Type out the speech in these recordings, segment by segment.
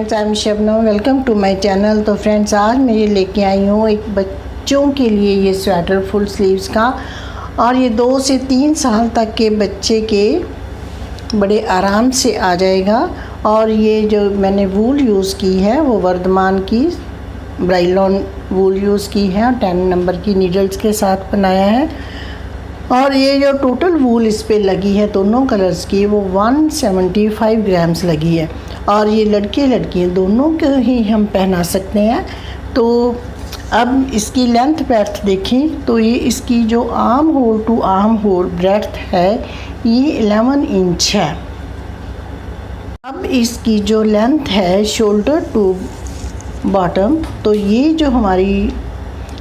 Friends, I am Shabnam. Welcome to my channel. तो friends, आज मैं ये लेके आई हूँ एक बच्चों के लिए ये स्वेटर फुल स्लीव्स का, और ये 2 से 3 साल तक के बच्चे के बड़े आराम से आ जाएगा। और ये जो मैंने वूल यूज़ की है वो वर्धमान की ब्राइलॉन वूल यूज़ की है और 10 नंबर की नीडल्स के साथ बनाया है। और ये जो टोटल वूल इस पे लगी है दोनों कलर्स की वो 175 ग्राम्स लगी है। और ये लड़के लड़कियाँ दोनों को ही हम पहना सकते हैं। तो अब इसकी लेंथ ब्रेड्थ देखें तो ये इसकी जो arm hole to arm hole breadth है ये 11 इंच है। अब इसकी जो लेंथ है शोल्डर टू बॉटम तो ये जो हमारी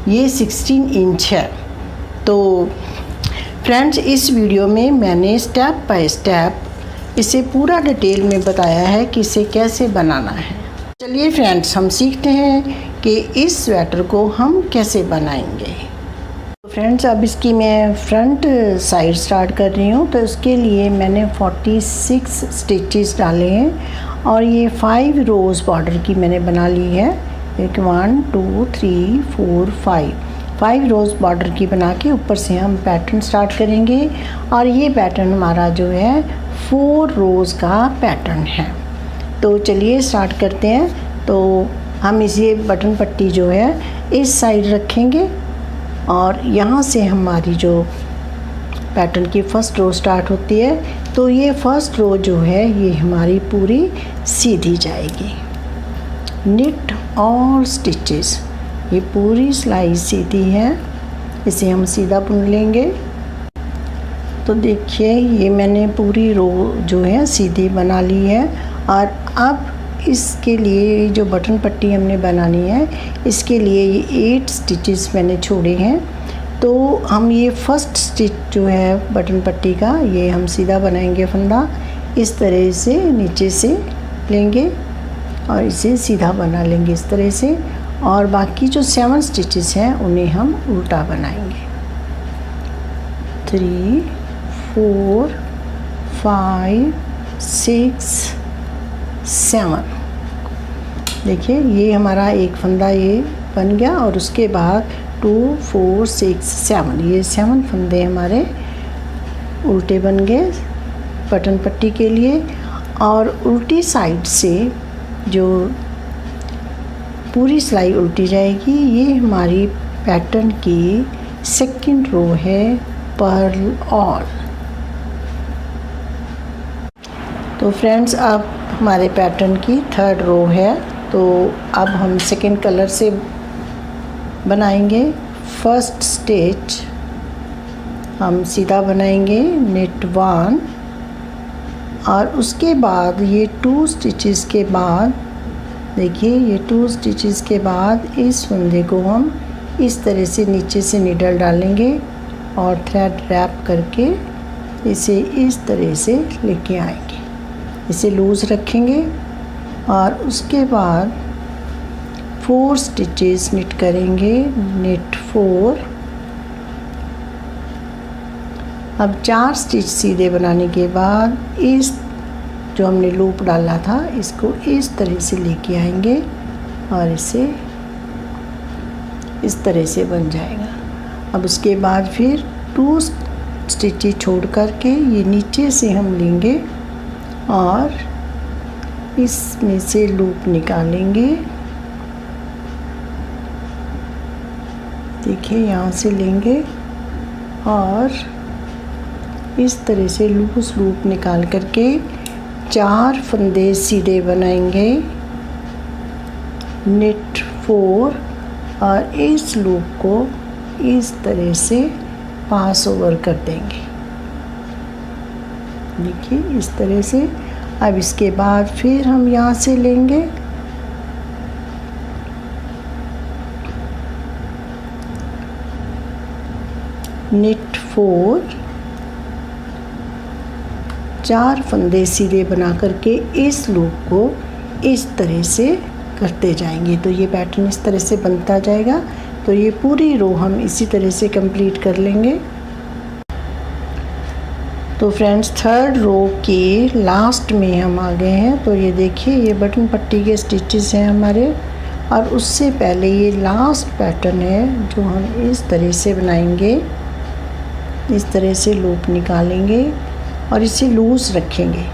ये 16 इंच है। तो फ्रेंड्स, इस वीडियो में मैंने स्टेप बाय स्टेप इसे पूरा डिटेल में बताया है कि इसे कैसे बनाना है। चलिए फ्रेंड्स, हम सीखते हैं कि इस स्वेटर को हम कैसे बनाएंगे। तो फ्रेंड्स, अब इसकी मैं फ्रंट साइड स्टार्ट कर रही हूँ। तो इसके लिए मैंने 46 स्टिचेस डाले हैं और ये 5 रोज़ बॉर्डर की मैंने बना ली है। 1 2 3 4 5 रोज़ बॉर्डर की बना के ऊपर से हम पैटर्न स्टार्ट करेंगे। और ये पैटर्न हमारा जो है 4 रोज़ का पैटर्न है। तो चलिए स्टार्ट करते हैं। तो हम इसे बटन पट्टी जो है इस साइड रखेंगे और यहाँ से हमारी जो पैटर्न की फ़र्स्ट रो स्टार्ट होती है। तो ये फ़र्स्ट रो जो है ये हमारी पूरी सीधी जाएगी। निट ऑल स्टिचेस, ये पूरी सिलाई सीधी है, इसे हम सीधा बुन लेंगे। तो देखिए ये मैंने पूरी रो जो है सीधी बना ली है। और अब इसके लिए जो बटन पट्टी हमने बनानी है इसके लिए ये 8 स्टिचेस मैंने छोड़े हैं। तो हम ये फर्स्ट स्टिच जो है बटन पट्टी का ये हम सीधा बनाएंगे फंदा, इस तरह से नीचे से लेंगे और इसे सीधा बना लेंगे इस तरह से। और बाकी जो 7 स्टिचेस हैं उन्हें हम उल्टा बनाएंगे। 3 4 5 6 7। देखिए ये हमारा एक फंदा ये बन गया और उसके बाद 2 4 6 7 ये 7 फंदे हमारे उल्टे बन गए बटन पट्टी के लिए। और उल्टी साइड से जो पूरी सिलाई उल्टी जाएगी, ये हमारी पैटर्न की सेकंड रो है पर्ल ऑल। तो फ्रेंड्स, अब हमारे पैटर्न की 3rd रो है। तो अब हम सेकंड कलर से बनाएंगे। फर्स्ट स्टिच हम सीधा बनाएंगे निट 1 और उसके बाद ये 2 स्टिचेस के बाद देखिए ये 2 स्टिचेस के बाद इस फंदे को हम इस तरह से नीचे से नीडल डालेंगे और थ्रेड रैप करके इसे इस तरह से लेके आएंगे। इसे लूज़ रखेंगे और उसके बाद 4 स्टिचेस निट करेंगे। निट 4। अब 4 स्टिच सीधे बनाने के बाद इस जो हमने लूप डाला था इसको इस तरह से लेके आएंगे और इसे इस तरह से बन जाएगा। अब उसके बाद फिर 2 स्टिचेस छोड़ करके ये नीचे से हम लेंगे और इसमें से लूप निकालेंगे। देखिए यहाँ से लेंगे और इस तरह से लूज लूप निकाल करके 4 फंदे सीधे बनाएंगे निट 4 और इस लूप को इस तरह से पास ओवर कर देंगे। देखिए इस तरह से। अब इसके बाद फिर हम यहाँ से लेंगे निट 4, 4 फंदे सीधे बना करके इस लूप को इस तरह से करते जाएंगे। तो ये पैटर्न इस तरह से बनता जाएगा। तो ये पूरी रो हम इसी तरह से कंप्लीट कर लेंगे। तो फ्रेंड्स थर्ड रो के लास्ट में हम आ गए हैं। तो ये देखिए ये बटन पट्टी के स्टिचेस हैं हमारे, और उससे पहले ये लास्ट पैटर्न है जो हम इस तरह से बनाएंगे। इस तरह से लूप निकालेंगे और इसे लूज़ रखेंगे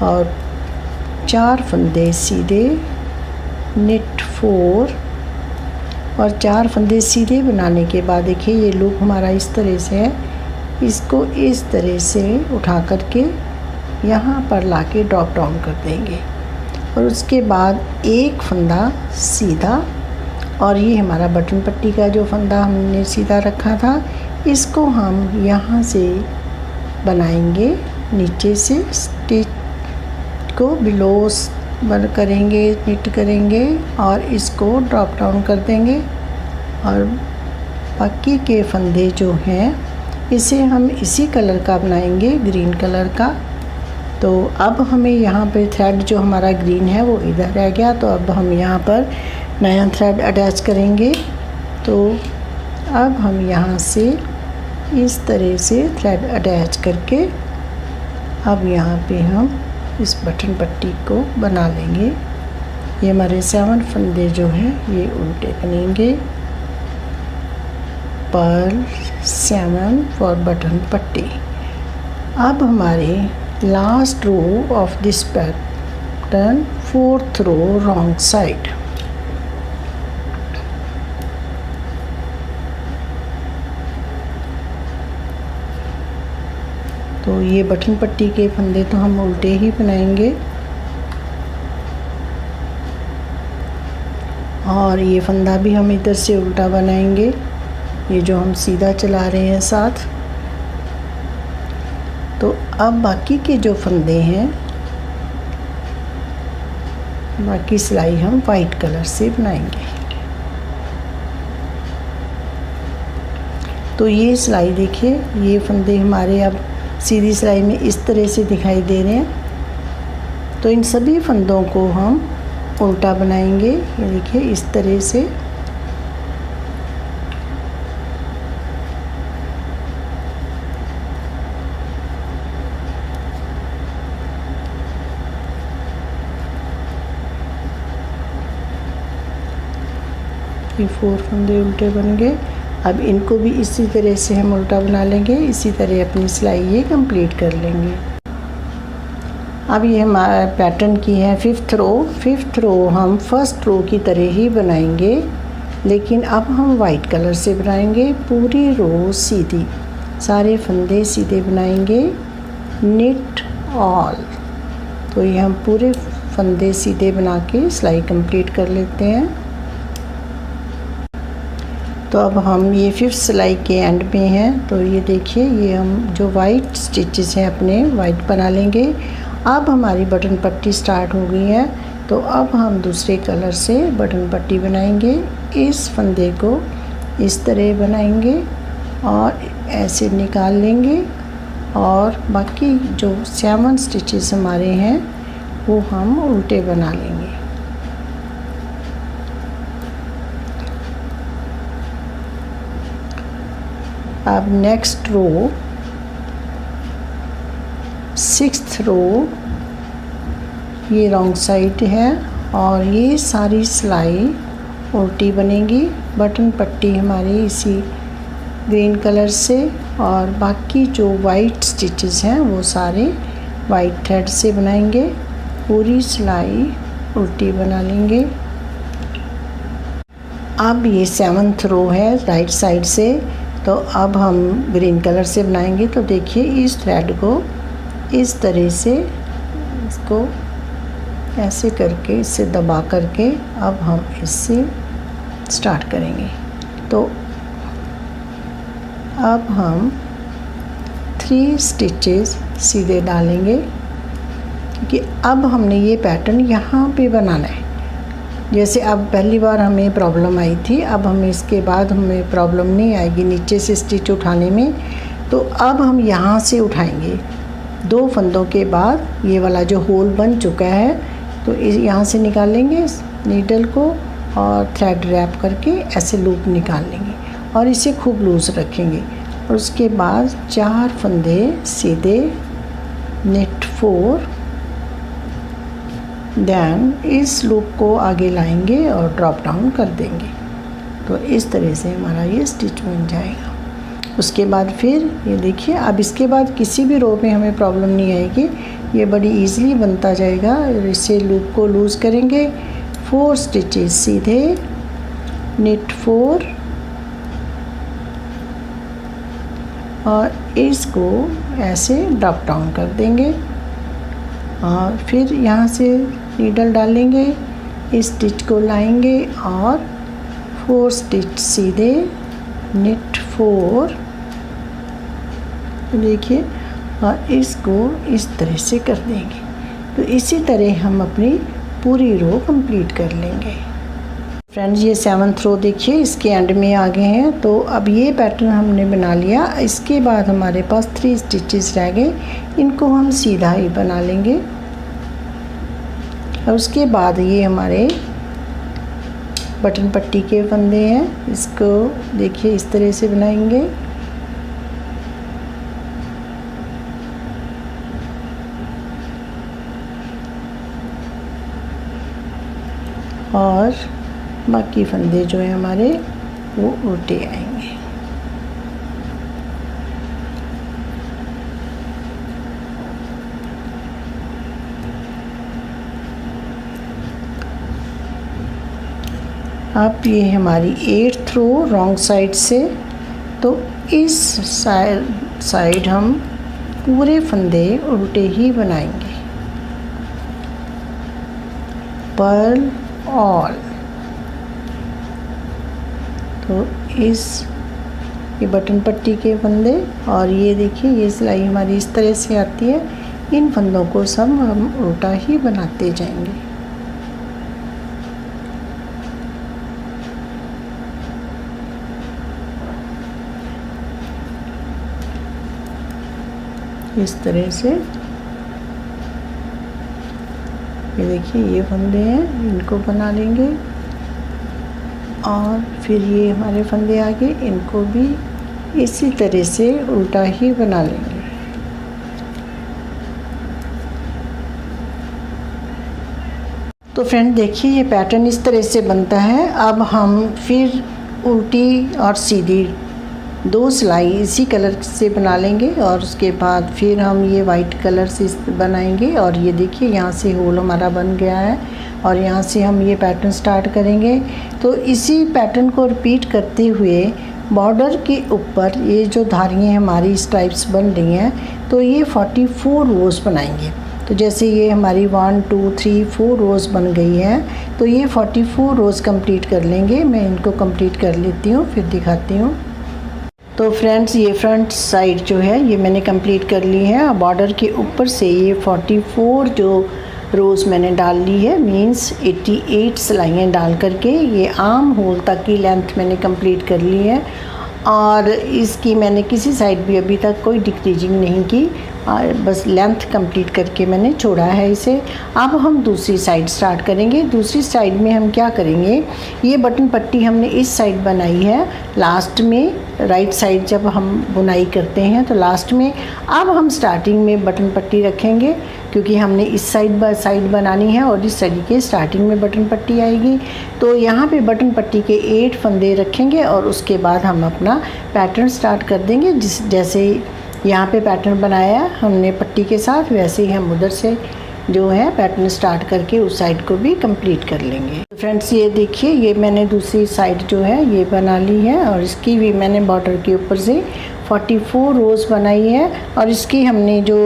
और 4 फंदे सीधे, निट 4 और 4 फंदे सीधे बनाने के बाद देखिए ये लूप हमारा इस तरह से है। इसको इस तरह से उठा करके यहाँ पर लाके ड्रॉप डाउन कर देंगे और उसके बाद एक फंदा सीधा, और ये हमारा बटन पट्टी का जो फंदा हमने सीधा रखा था इसको हम यहाँ से बनाएंगे, नीचे से स्टिच को बिलो बंद करेंगे, निट करेंगे और इसको ड्रॉप डाउन कर देंगे। और बाकी के फंदे जो हैं इसे हम इसी कलर का बनाएंगे, ग्रीन कलर का। तो अब हमें यहाँ पे थ्रेड जो हमारा ग्रीन है वो इधर रह गया, तो अब हम यहाँ पर नया थ्रेड अटैच करेंगे। तो अब हम यहाँ से इस तरह से थ्रेड अटैच करके अब यहाँ पे हम इस बटन पट्टी को बना लेंगे। ये हमारे 7 फंदे जो हैं ये उल्टे बनेंगे, पर्ल 7 फॉर बटन पट्टी। अब हमारे last row of this pattern 4th row wrong side. तो ये बटन पट्टी के फंदे तो हम उल्टे ही बनाएंगे और ये फंदा भी हम इधर से उल्टा बनाएंगे, ये जो हम सीधा चला रहे हैं साथ। तो अब बाकी के जो फंदे हैं, बाकी सिलाई हम वाइट कलर से बनाएंगे। तो ये सिलाई देखिए, ये फंदे हमारे अब सीधी सिलाई में इस तरह से दिखाई दे रहे हैं। तो इन सभी फंदों को हम उल्टा बनाएंगे, ये देखिए इस तरह से। ये 4 फंदे उल्टे बन गए। अब इनको भी इसी तरह से हम उल्टा बना लेंगे, इसी तरह अपनी सिलाई ये कंप्लीट कर लेंगे। अब ये हमारा पैटर्न की है 5th रो। 5th रो हम 1st रो की तरह ही बनाएंगे, लेकिन अब हम वाइट कलर से बनाएंगे। पूरी रो सीधी, सारे फंदे सीधे बनाएंगे, निट ऑल। तो ये हम पूरे फंदे सीधे बना के सिलाई कंप्लीट कर लेते हैं। तो अब हम ये 5th सिलाई के एंड में हैं। तो ये देखिए ये हम जो वाइट स्टिचेस हैं अपने वाइट बना लेंगे। अब हमारी बटन पट्टी स्टार्ट हो गई है, तो अब हम दूसरे कलर से बटन पट्टी बनाएंगे। इस फंदे को इस तरह बनाएंगे और ऐसे निकाल लेंगे और बाकी जो 7 स्टिचेस हमारे हैं वो हम उल्टे बना लेंगे। अब नेक्स्ट रो 6th रो, ये रॉन्ग साइड है और ये सारी सिलाई उल्टी बनेगी। बटन पट्टी हमारी इसी ग्रीन कलर से और बाकी जो वाइट स्टिचेस हैं वो सारे वाइट थ्रेड से बनाएंगे। पूरी सिलाई उल्टी बना लेंगे। अब ये 7th रो है राइट साइड से, तो अब हम ग्रीन कलर से बनाएंगे। तो देखिए इस थ्रेड को इस तरह से इसको ऐसे करके इससे दबा करके अब हम इससे स्टार्ट करेंगे। तो अब हम 3 स्टिचेस सीधे डालेंगे, क्योंकि अब हमने ये पैटर्न यहाँ पे बनाना है। जैसे अब पहली बार हमें प्रॉब्लम आई थी, अब हमें इसके बाद हमें प्रॉब्लम नहीं आएगी नीचे से स्टिच उठाने में। तो अब हम यहाँ से उठाएंगे 2 फंदों के बाद, ये वाला जो होल बन चुका है तो यहाँ से निकालेंगे नीडल को और थ्रेड रैप करके ऐसे लूप निकाल लेंगे और इसे खूब लूज़ रखेंगे। और उसके बाद 4 फंदे सीधे नेट 4, देन इस लूप को आगे लाएंगे और ड्रॉप डाउन कर देंगे। तो इस तरह से हमारा ये स्टिच बन जाएगा। उसके बाद फिर ये देखिए, अब इसके बाद किसी भी रो में हमें प्रॉब्लम नहीं आएगी, ये बड़ी इजीली बनता जाएगा। इसे लूप को लूज़ करेंगे, 4 स्टिचेस सीधे नेट 4 और इसको ऐसे ड्रॉप डाउन कर देंगे और फिर यहाँ से नीडल डालेंगे, इस स्टिच को लाएंगे और 4 स्टिच सीधे नेट 4 देखिए और इसको इस तरह से कर देंगे। तो इसी तरह हम अपनी पूरी रो कंप्लीट कर लेंगे। फ्रेंड्स, ये 7th रो देखिए इसके एंड में आ गए हैं। तो अब ये पैटर्न हमने बना लिया। इसके बाद हमारे पास 3 स्टिचेस रह गए, इनको हम सीधा ही बना लेंगे। और उसके बाद ये हमारे बटन पट्टी के फंदे हैं, इसको देखिए इस तरह से बनाएंगे। और बाकी फंदे जो है हमारे वो उल्टे आएंगे। अब ये हमारी 8th रो रॉन्ग साइड से, तो इस साइड हम पूरे फंदे उल्टे ही बनाएंगे। पर्ल ऑल, तो ये बटन पट्टी के फंदे और ये देखिए ये सिलाई हमारी इस तरह से आती है। इन फंदों को सब हम उल्टा ही बनाते जाएंगे। इस तरह से ये देखिए ये फंदे हैं, इनको बना लेंगे और फिर ये हमारे फंदे आगे, इनको भी इसी तरह से उल्टा ही बना लेंगे। तो फ्रेंड देखिए ये पैटर्न इस तरह से बनता है। अब हम फिर उल्टी और सीधी 2 सिलाई इसी कलर से बना लेंगे और उसके बाद फिर हम ये वाइट कलर से बनाएंगे। और ये देखिए यहाँ से होल हमारा बन गया है और यहाँ से हम ये पैटर्न स्टार्ट करेंगे। तो इसी पैटर्न को रिपीट करते हुए बॉर्डर के ऊपर ये जो धारियाँ हमारी स्ट्राइप्स बन रही हैं, तो ये 44 रोज़ बनाएंगे। तो जैसे ये हमारी 1 2 3 4 रोज़ बन गई है, तो ये 44 रोज़ कंप्लीट कर लेंगे। मैं इनको कंप्लीट कर लेती हूँ फिर दिखाती हूँ। तो फ्रेंड्स ये फ्रंट साइड जो है ये मैंने कंप्लीट कर ली है। बॉर्डर के ऊपर से ये 44 जो रोज़ मैंने डाल ली है, मींस 88 सिलाइयाँ डाल करके ये आर्म होल तक की लेंथ मैंने कंप्लीट कर ली है। और इसकी मैंने किसी साइड भी अभी तक कोई डिक्रीजिंग नहीं की, बस लेंथ कंप्लीट करके मैंने छोड़ा है इसे। अब हम दूसरी साइड स्टार्ट करेंगे। दूसरी साइड में हम क्या करेंगे, ये बटन पट्टी हमने इस साइड बनाई है लास्ट में, राइट साइड जब हम बुनाई करते हैं तो लास्ट में। अब हम स्टार्टिंग में बटन पट्टी रखेंगे क्योंकि हमने इस साइड बाय साइड बनानी है और इस तरीके स्टार्टिंग में बटन पट्टी आएगी। तो यहाँ पे बटन पट्टी के 8 फंदे रखेंगे और उसके बाद हम अपना पैटर्न स्टार्ट कर देंगे। जैसे यहाँ पे पैटर्न बनाया हमने पट्टी के साथ, वैसे ही हम उधर से जो है पैटर्न स्टार्ट करके उस साइड को भी कंप्लीट कर लेंगे। फ्रेंड्स ये देखिए ये मैंने दूसरी साइड जो है ये बना ली है और इसकी भी मैंने बॉर्डर के ऊपर से 44 रोज़ बनाई है और इसकी हमने जो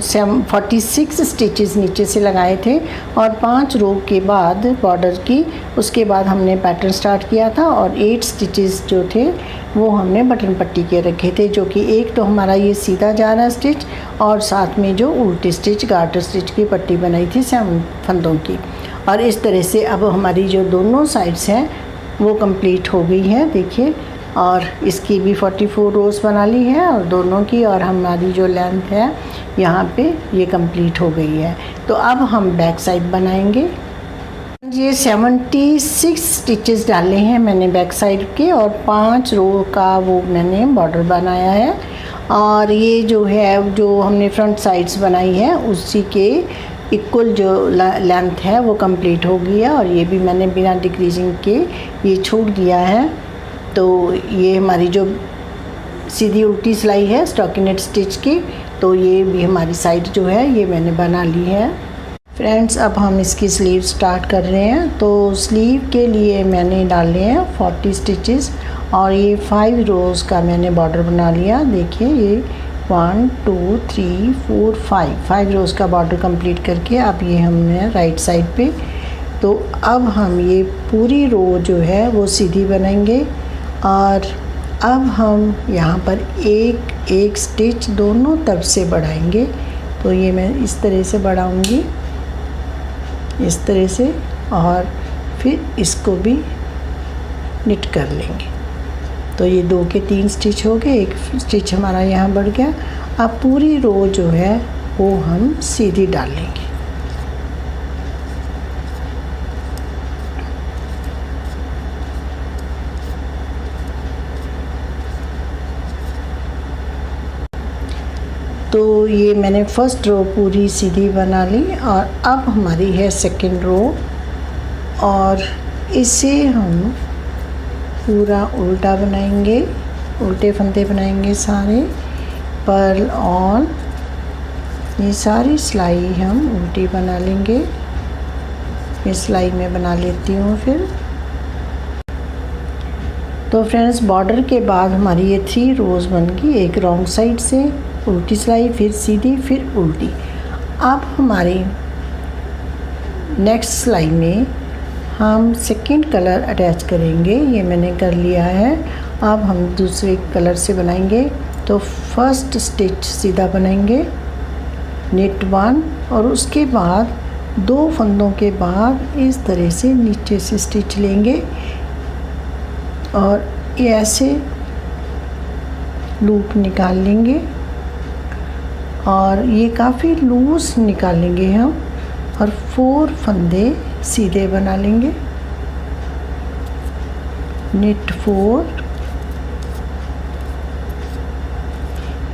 46 स्टिचेस नीचे से लगाए थे और 5 रो के बाद बॉर्डर की, उसके बाद हमने पैटर्न स्टार्ट किया था और 8 स्टिचेस जो थे वो हमने बटन पट्टी के रखे थे, जो कि एक तो हमारा ये सीधा जा रहा स्टिच और साथ में जो उल्टी स्टिच गार्टर स्टिच की पट्टी बनाई थी 7 फंदों की। और इस तरह से अब हमारी जो दोनों साइड्स हैं वो कंप्लीट हो गई है देखिए। और इसकी भी 44 रोज़ बना ली है और दोनों की, और हमारी जो लेंथ है यहाँ पे ये कंप्लीट हो गई है। तो अब हम बैक साइड बनाएंगे। ये 76 स्टिचेस डाले हैं मैंने बैक साइड के और 5 रो का वो मैंने बॉर्डर बनाया है। और ये जो है जो हमने फ्रंट साइड्स बनाई है उसी के इक्वल जो लेंथ है वो कंप्लीट हो गई है। और ये भी मैंने बिना डिक्रीजिंग के ये छोड़ दिया है। तो ये हमारी जो सीधी उल्टी सिलाई है स्टॉकिनेट स्टिच की, तो ये भी हमारी साइड जो है ये मैंने बना ली है। फ्रेंड्स, अब हम इसकी स्लीव स्टार्ट कर रहे हैं। तो स्लीव के लिए मैंने डाले हैं 40 स्टिचेस और ये 5 रोज़ का मैंने बॉर्डर बना लिया। देखिए ये 1 2 3 4 5 रोज़ का बॉर्डर कंप्लीट करके अब ये हमने राइट साइड पे। तो अब हम ये पूरी रो जो है वो सीधी बनाएंगे और अब हम यहाँ पर एक एक स्टिच दोनों तरफ से बढ़ाएंगे। तो ये मैं इस तरह से बढ़ाऊंगी, इस तरह से, और फिर इसको भी निट कर लेंगे। तो ये 2 के 3 स्टिच हो गए, एक स्टिच हमारा यहाँ बढ़ गया। अब पूरी रो जो है वो हम सीधी डाल लेंगे। तो ये मैंने फर्स्ट रो पूरी सीधी बना ली और अब हमारी है सेकंड रो और इसे हम पूरा उल्टा बनाएंगे, उल्टे फंदे बनाएंगे सारे पर्ल और ये सारी सिलाई हम उल्टी बना लेंगे। ये सिलाई में बना लेती हूँ फिर। तो फ्रेंड्स, बॉर्डर के बाद हमारी ये 3 रोज़ बन गई, एक रॉन्ग साइड से उल्टी सिलाई, फिर सीधी, फिर उल्टी। अब हमारी नेक्स्ट सिलाई में हम सेकंड कलर अटैच करेंगे। ये मैंने कर लिया है। अब हम दूसरे कलर से बनाएंगे। तो फर्स्ट स्टिच सीधा बनाएंगे, नेट 1, और उसके बाद 2 फंदों के बाद इस तरह से नीचे से स्टिच लेंगे और ये ऐसे लूप निकाल लेंगे और ये काफ़ी लूज़ निकालेंगे हम और 4 फंदे सीधे बना लेंगे। नेट 4,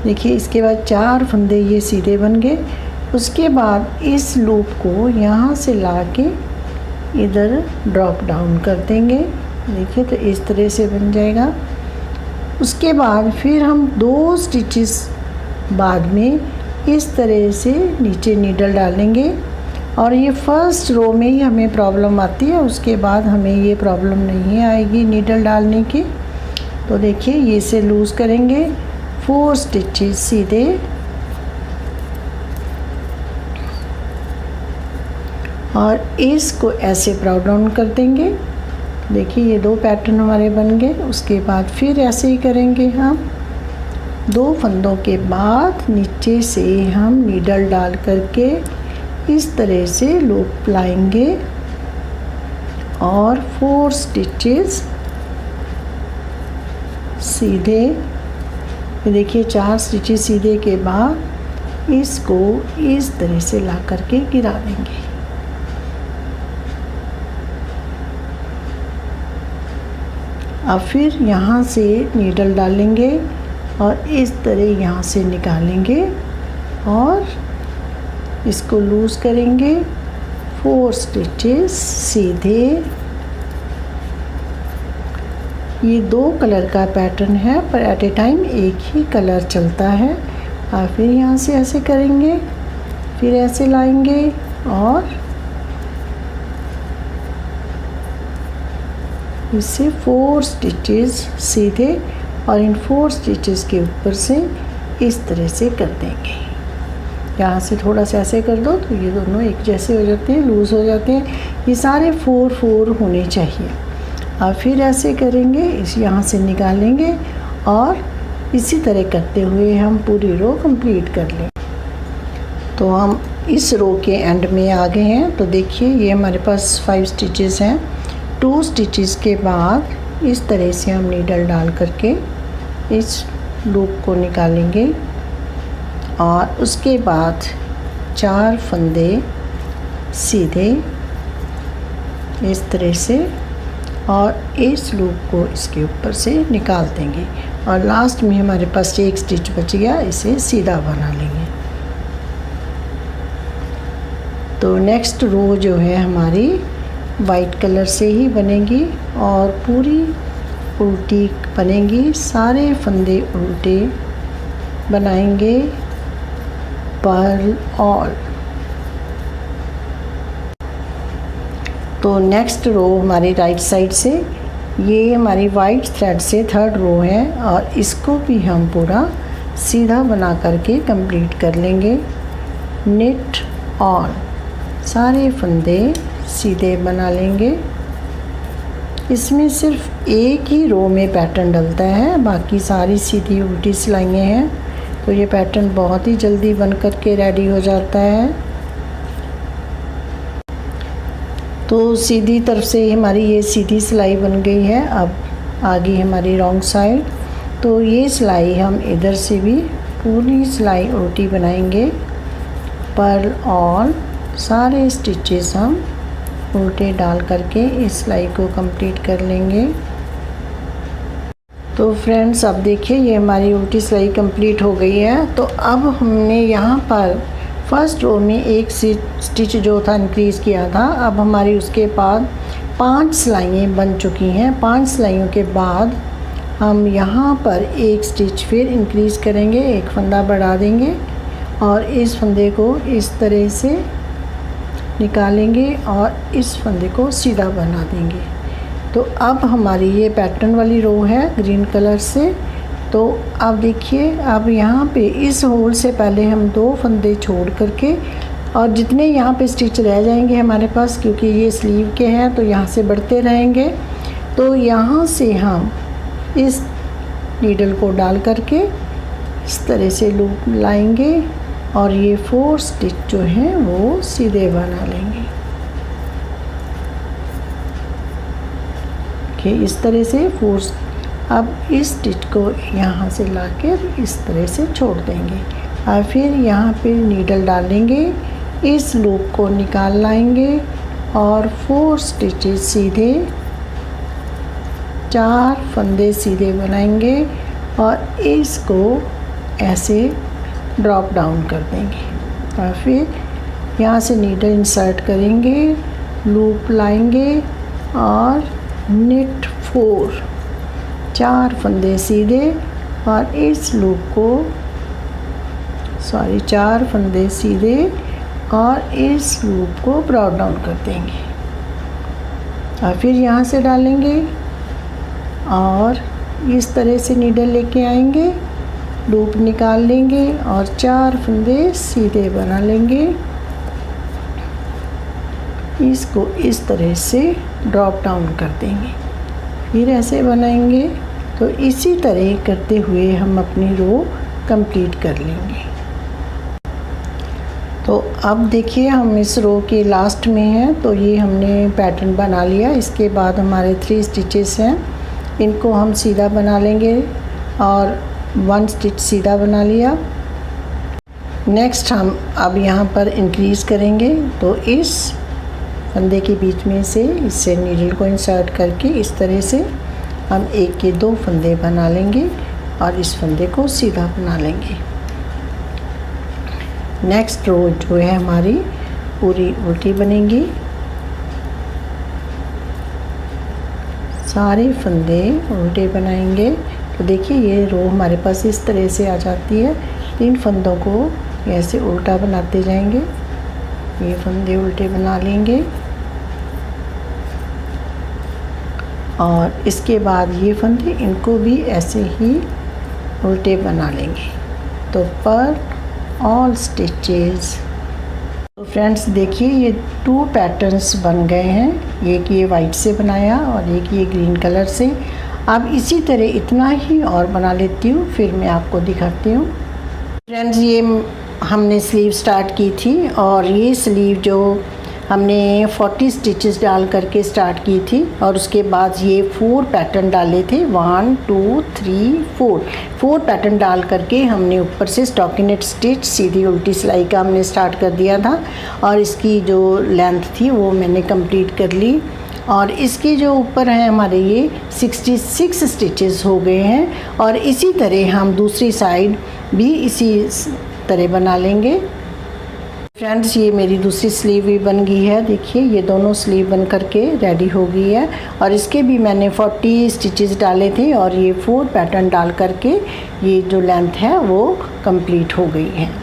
देखिए इसके बाद 4 फंदे ये सीधे बन गए। उसके बाद इस लूप को यहाँ से लाके इधर ड्रॉप डाउन कर देंगे। देखिए तो इस तरह से बन जाएगा। उसके बाद फिर हम 2 स्टिचेस बाद में इस तरह से नीचे नीडल डालेंगे और ये फर्स्ट रो में ही हमें प्रॉब्लम आती है, उसके बाद हमें ये प्रॉब्लम नहीं आएगी नीडल डालने की। तो देखिए ये से लूज़ करेंगे, 4 स्टिचेस सीधे और इसको ऐसे ब्राउन डाउन कर देंगे। देखिए ये 2 पैटर्न हमारे बन गए। उसके बाद फिर ऐसे ही करेंगे हम 2 फंदों के बाद नीचे से हम नीडल डाल करके इस तरह से लूप लाएंगे और 4 स्टिचेस सीधे। देखिए 4 स्टिचेस सीधे के बाद इसको इस तरह से ला करके गिरा देंगे। अब फिर यहाँ से नीडल डालेंगे और इस तरह यहाँ से निकालेंगे और इसको लूज़ करेंगे। 4 स्टिचेस सीधे। ये 2 कलर का पैटर्न है पर एट ए टाइम एक ही कलर चलता है। और फिर यहाँ से ऐसे करेंगे, फिर ऐसे लाएंगे और इससे 4 स्टिचेस सीधे और इन 4 स्टिचेस के ऊपर से इस तरह से कर देंगे। यहाँ से थोड़ा सा ऐसे कर दो तो ये दोनों एक जैसे हो जाते हैं, लूज़ हो जाते हैं। ये सारे 4 होने चाहिए। और फिर ऐसे करेंगे, इस यहाँ से निकालेंगे और इसी तरह करते हुए हम पूरी रो कंप्लीट कर लें। तो हम इस रो के एंड में आ गए हैं। तो देखिए ये हमारे पास 5 स्टिचेस हैं। 2 स्टिचेस के बाद इस तरह से हम नीडल डाल करके इस लूप को निकालेंगे और उसके बाद 4 फंदे सीधे इस तरह से और इस लूप को इसके ऊपर से निकाल देंगे और लास्ट में हमारे पास एक स्टिच बच गया, इसे सीधा बना लेंगे। तो नेक्स्ट रो जो है हमारी वाइट कलर से ही बनेगी और पूरी उल्टी बनेगी, सारे फंदे उल्टे बनाएंगे पर्ल ऑल। तो नेक्स्ट रो हमारी राइट साइड से, ये हमारी वाइट थ्रेड से थर्ड रो है और इसको भी हम पूरा सीधा बना करके कंप्लीट कर लेंगे। निट ऑल, सारे फंदे सीधे बना लेंगे। इसमें सिर्फ एक ही रो में पैटर्न डलता है, बाकी सारी सीधी उल्टी सिलाइयाँ हैं। तो ये पैटर्न बहुत ही जल्दी बन कर के रेडी हो जाता है। तो सीधी तरफ से हमारी ये सीधी सिलाई बन गई है। अब आगे हमारी रॉन्ग साइड, तो ये सिलाई हम इधर से भी पूरी सिलाई उल्टी बनाएंगे। पर्ल ऑल, सारे स्टिचेस हम उल्टे डाल करके इस सिलाई को कंप्लीट कर लेंगे। तो फ्रेंड्स अब देखिए ये हमारी उल्टी सिलाई कंप्लीट हो गई है। तो अब हमने यहाँ पर फर्स्ट रो में एक स्टिच जो था इंक्रीज़ किया था, अब हमारी उसके बाद 5 सिलाइयाँ बन चुकी हैं। 5 सिलाइयों के बाद हम यहाँ पर एक स्टिच फिर इंक्रीज़ करेंगे, एक फंदा बढ़ा देंगे और इस फंदे को इस तरह से निकालेंगे और इस फंदे को सीधा बना देंगे। तो अब हमारी ये पैटर्न वाली रो है ग्रीन कलर से। तो अब देखिए अब यहाँ पे इस होल से पहले हम 2 फंदे छोड़ करके और जितने यहाँ पे स्टिच रह जाएंगे हमारे पास, क्योंकि ये स्लीव के हैं तो यहाँ से बढ़ते रहेंगे, तो यहाँ से हम इस नीडल को डाल करके इस तरह से लूप लाएंगे और ये 4 स्टिच जो हैं वो सीधे बना लेंगे। इस तरह से 4। अब इस स्टिच को यहाँ से लाकर इस तरह से छोड़ देंगे और फिर यहाँ पे नीडल डालेंगे, इस लूप को निकाल लाएंगे और 4 स्टिचेस सीधे, 4 फंदे सीधे बनाएंगे और इसको ऐसे ड्रॉप डाउन कर देंगे और फिर यहाँ से नीडल इंसर्ट करेंगे, लूप लाएंगे और निट 4 फंदे सीधे और इस लूप को 4 फंदे सीधे और इस लूप को ब्रॉड डाउन कर देंगे और फिर यहाँ से डालेंगे और इस तरह से नीडल लेके आएंगे, लूप निकाल लेंगे और 4 फंदे सीधे बना लेंगे। इसको इस तरह से ड्रॉप डाउन कर देंगे, फिर ऐसे बनाएंगे। तो इसी तरह करते हुए हम अपनी रो कंप्लीट कर लेंगे। तो अब देखिए हम इस रो के लास्ट में हैं, तो ये हमने पैटर्न बना लिया। इसके बाद हमारे 3 स्टिचेस हैं, इनको हम सीधा बना लेंगे और 1 स्टिच सीधा बना लिया। नेक्स्ट हम अब यहाँ पर इंक्रीज़ करेंगे, तो इस फंदे के बीच में से इससे नीडल को इंसर्ट करके इस तरह से हम 1 के 2 फंदे बना लेंगे और इस फंदे को सीधा बना लेंगे। नेक्स्ट रो जो है हमारी पूरी उल्टी बनेगी, सारे फंदे उल्टे बनाएंगे। तो देखिए ये रो हमारे पास इस तरह से आ जाती है। 3 फंदों को ऐसे उल्टा बनाते जाएंगे, ये फंदे उल्टे बना लेंगे और इसके बाद ये फंदे इनको भी ऐसे ही उल्टे बना लेंगे। तो पर ऑल स्टिचेस। तो फ्रेंड्स देखिए ये 2 पैटर्न्स बन गए हैं, एक ये वाइट से बनाया और एक ये ग्रीन कलर से। अब इसी तरह इतना ही और बना लेती हूँ, फिर मैं आपको दिखाती हूँ। फ्रेंड्स ये हमने स्लीव स्टार्ट की थी और ये स्लीव जो हमने 40 स्टिचेस डाल करके स्टार्ट की थी और उसके बाद ये 4 पैटर्न डाले थे, 1 2 3 4 पैटर्न डाल करके हमने ऊपर से स्टॉकिनेट स्टिच सीधी उल्टी सिलाई का हमने स्टार्ट कर दिया था और इसकी जो लेंथ थी वो मैंने कंप्लीट कर ली। और इसके जो ऊपर हैं हमारे ये 66 स्टिचेस हो गए हैं। और इसी तरह हम दूसरी साइड भी इसी तरह बना लेंगे। फ्रेंड्स, ये मेरी दूसरी स्लीव भी बन गई है। देखिए ये दोनों स्लीव बन करके रेडी हो गई है। और इसके भी मैंने 40 स्टिचेस डाले थे और ये 4 पैटर्न डाल करके ये जो लेंथ है वो कंप्लीट हो गई है।